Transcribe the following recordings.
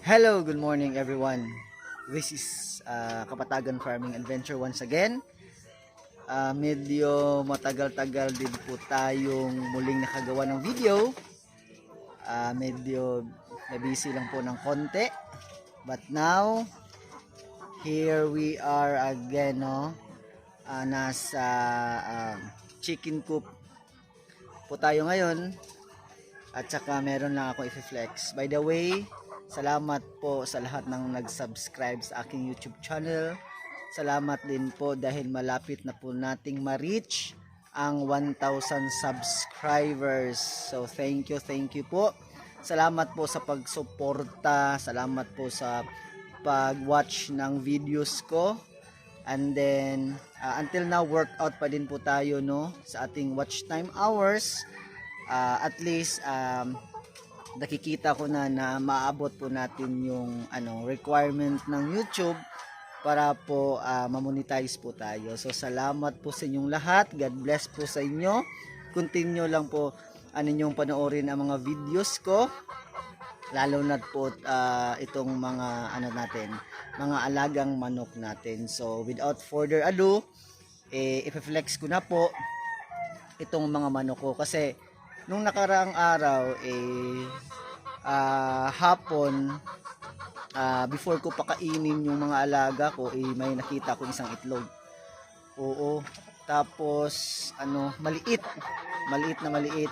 Hello, good morning everyone. This is Kapatagan Farming Adventure once again. Medyo matagal-tagal din po tayong muling nakagawa ng video. Medyo na-busy lang po ng konti. But now, here we are again, no? Nasa chicken coop po tayo ngayon. At saka meron lang ako i-flex. By the way, salamat po sa lahat ng nag-subscribe sa aking YouTube channel. Salamat din po dahil malapit na po nating ma-reach ang 1,000 subscribers. So thank you po. Salamat po sa pagsuporta. Salamat po sa pag-watch ng videos ko. And then until now workout pa din po tayo, no, sa ating watch time hours. At least nakikita ko na maabot po natin yung requirement ng YouTube para po ma-monetize po tayo. So salamat po sa inyong lahat. God bless po sa inyo. Continue lang po ninyong panoorin ang mga videos ko. Lalo na po itong mga mga alagang manok natin. So without further ado, i-flex ko na po itong mga manok ko kasi nung nakaraang araw hapon before ko pakainin yung mga alaga ko may nakita ko isang itlog. Oo. Tapos maliit na maliit.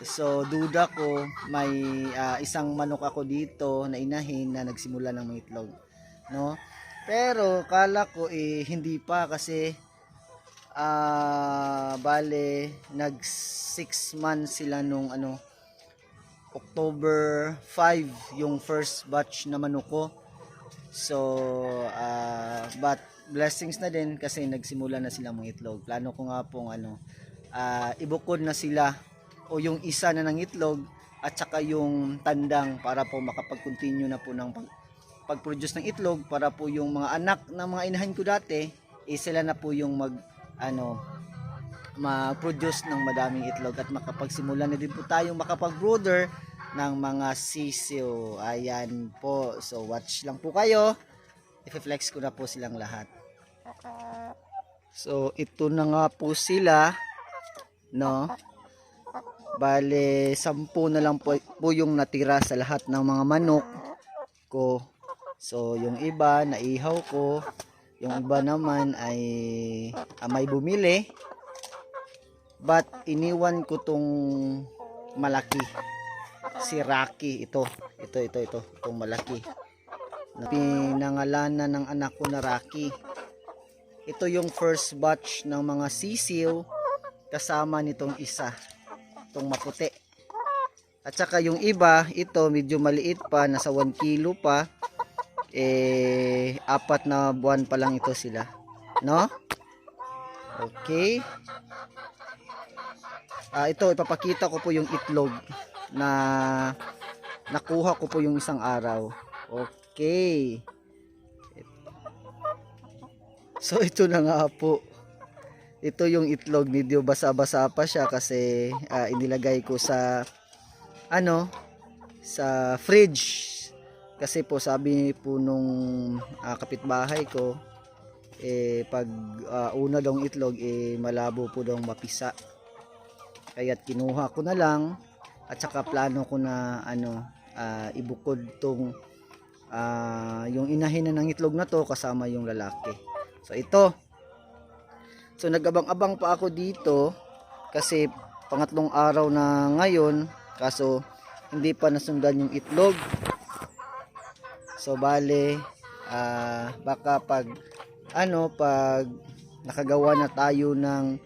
So duda ko may isang manok ako dito na inahin na nagsimula ng mga itlog, no? Pero kala ko hindi pa kasi bale nag 6 months sila nung October 5 yung first batch na manok ko. So but blessings na din kasi nagsimula na silang mga itlog. Plano ko nga pong ibukod na sila o yung isa na ng itlog at saka yung tandang para po makapag-continue na po ng pag-produce ng itlog para po yung mga anak ng mga inahin ko dati sila na po yung ma-produce ng madaming itlog at makapagsimula na din po tayong makapag-brooder ng mga sisiw. Ayan po. So watch lang po kayo. I-flex ko na po silang lahat. So ito na nga po sila, no? Bale 10 na lang po yung natira sa lahat ng mga manok ko. So yung iba naihaw ko. Yung iba naman ay may bumili. But iniwan ko tong malaki. Si Rocky. Ito. Itong malaki. Pinangalanan ng anak ko na Rocky. Ito yung first batch ng mga sisiw kasama nitong isa. Itong maputi. At saka yung iba, ito medyo maliit pa. Nasa 1 kilo pa. 4 na buwan pa lang ito sila, no? Okay. Ito ipapakita ko po yung itlog na nakuha ko po yung isang araw. Okay. So ito na nga po. Ito yung itlog, medyo basa-basa pa siya kasi inilagay ko sa sa fridge. Kasi po sabi po nung kapitbahay ko pag una daw itlog malabo po daw mapisa. Kaya't kinuha ko na lang at saka plano ko na ibukod tong yung inahin na ng itlog na to kasama yung lalaki. So ito. So nagabang-abang pa ako dito kasi pangatlong araw na ngayon kaso hindi pa nasundan yung itlog. So bale baka pag nakagawa na tayo ng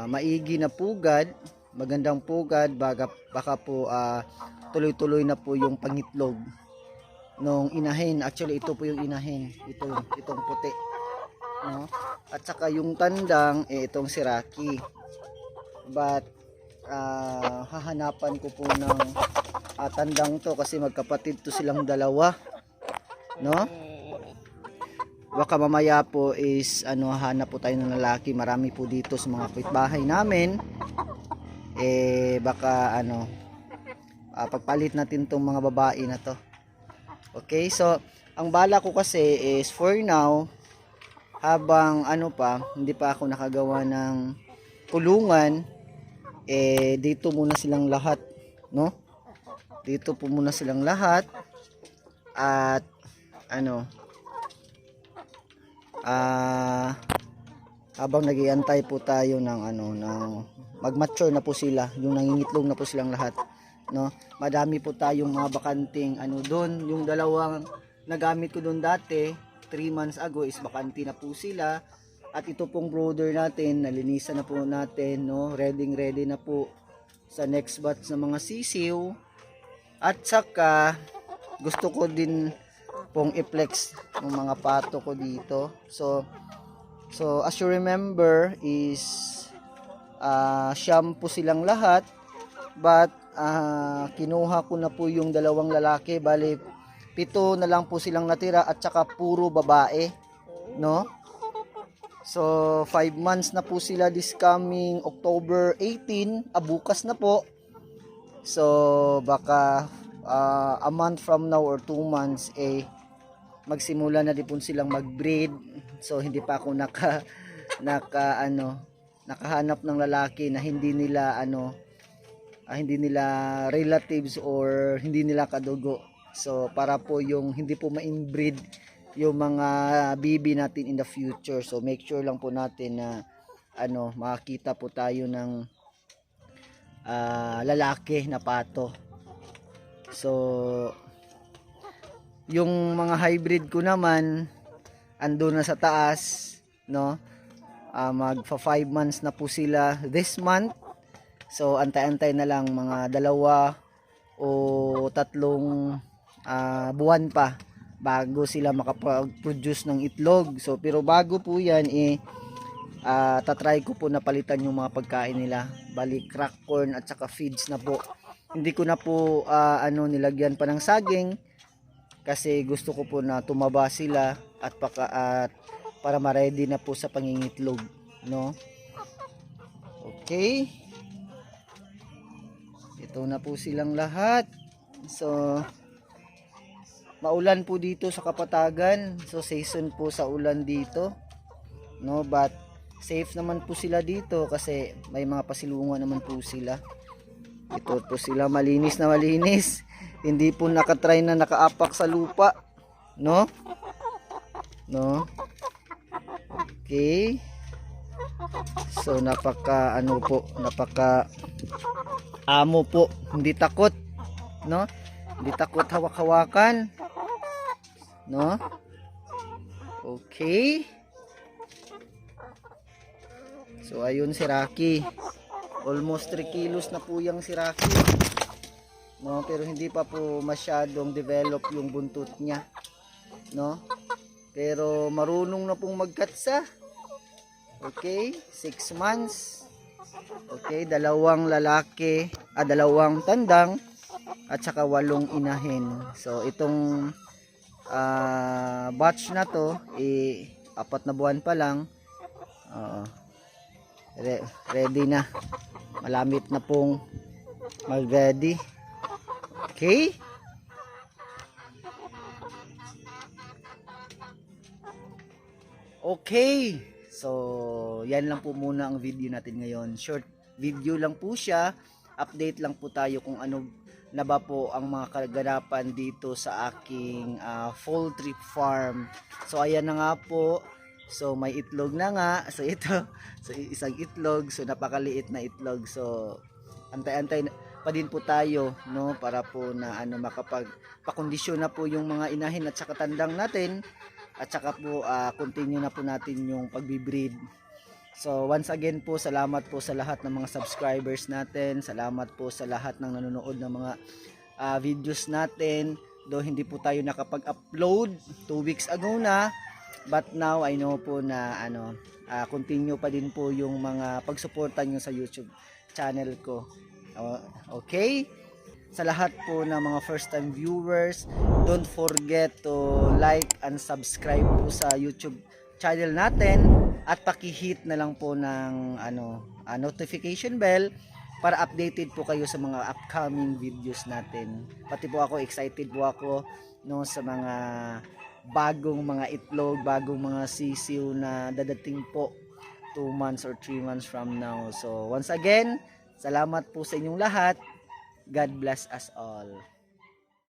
maigi na pugad, magandang pugad, baka po tuloy-tuloy na po yung pangitlog nung inahin. Actually ito po yung inahin, itong puti, no? At saka yung tandang itong si Rocky. But hahanapan ko po ng tandang to kasi magkapatid to silang dalawa, no? Baka mamaya po is hanap po tayo ng lalaki. Marami po dito sa mga kapitbahay namin baka pagpalit natin tong mga babae na to. Okay, so ang bala ko kasi is for now, habang hindi pa ako nakagawa ng kulungan, dito muna silang lahat, no? Dito po muna silang lahat at habang nag-iantay po tayo ng mag-mature na po sila, yung nangingitlog na po silang lahat, no? Madami po tayong mga bakanting doon, yung dalawang nagamit ko doon dati 3 months ago is bakanti na po sila. At ito pong brooder natin, nalinisan na po natin, no? Ready na po sa next batch ng mga sisiw. At saka gusto ko din pong i-flex ng mga pato ko dito. So as you remember is shampoo silang lahat, but kinuha ko na po yung dalawang lalaki, bali 7 na lang po silang natira at saka puro babae, no? So 5 months na po sila this coming October 18, bukas na po. So baka a month from now or 2 months magsimula na din po silang mag-breed. So hindi pa ako nakahanap ng lalaki na hindi nila relatives or hindi nila kadugo. So para po yung hindi po ma-inbreed yung mga bibi natin in the future. So make sure lang po natin na makakita po tayo ng lalaki na pato. So yung mga hybrid ko naman andun na sa taas, no? Magfa 5 months na po sila this month. So antay-antay na lang mga 2 o 3 buwan pa bago sila makapag-produce ng itlog. So pero bago po yan tatry ko po na palitan yung mga pagkain nila. Bali crack corn at saka feeds na po. Hindi ko na po nilagyan pa ng saging kasi gusto ko po na tumaba sila at para ma-ready na po sa pangingitlog, no? Okay. Ito na po silang lahat. So maulan po dito sa Kapatagan. So season po sa ulan dito, no? But safe naman po sila dito kasi may mga pasilungan naman po sila. Ito po sila, malinis na malinis. Hindi po nakatry na nakaapak sa lupa, no? Okay. So napaka amo po, hindi takot, no? Hindi takot hawak-hawakan, no? Okay. So ayun si Rocky. Almost 3 kilos na po yung si Rocky, no? Pero hindi pa po masyadong develop yung buntot niya, no? Pero marunong na pong magkatsa. Okay, 6 months. Okay, 2 lalaki, 2 tandang at saka 8 inahin. So itong batch na to 4 na buwan pa lang. Ready na. Malamit na pong mag-ready. Okay? Okay. So, yan lang po muna ang video natin ngayon. Short video lang po siya. Update lang po tayo kung ano na ba po ang mga kaganapan dito sa aking poultry farm. So, ayan na nga po. So, may itlog na nga. So, ito. So, isang itlog. So, napakaliit na itlog. So, antay-antay pa din po tayo, no? Para po na makapagpakondisyon na po yung mga inahin at saka tandang natin. At saka po continue na po natin yung pagbibreed. So once again po, salamat po sa lahat ng mga subscribers natin. Salamat po sa lahat ng nanonood ng mga videos natin. Though hindi po tayo nakapag-upload 2 weeks ago na, but now I know po na continue pa din po yung mga pagsuporta nyo sa YouTube channel ko. Okay? Sa lahat po ng mga first time viewers, don't forget to like and subscribe po sa YouTube channel natin at paki-hit na lang po ng notification bell para updated po kayo sa mga upcoming videos natin. Pati po ako, excited po ako no, sa mga bagong mga itlog, bagong mga sisiw na dadating po 2 months or 3 months from now. So once again, salamat po sa inyong lahat. God bless us all.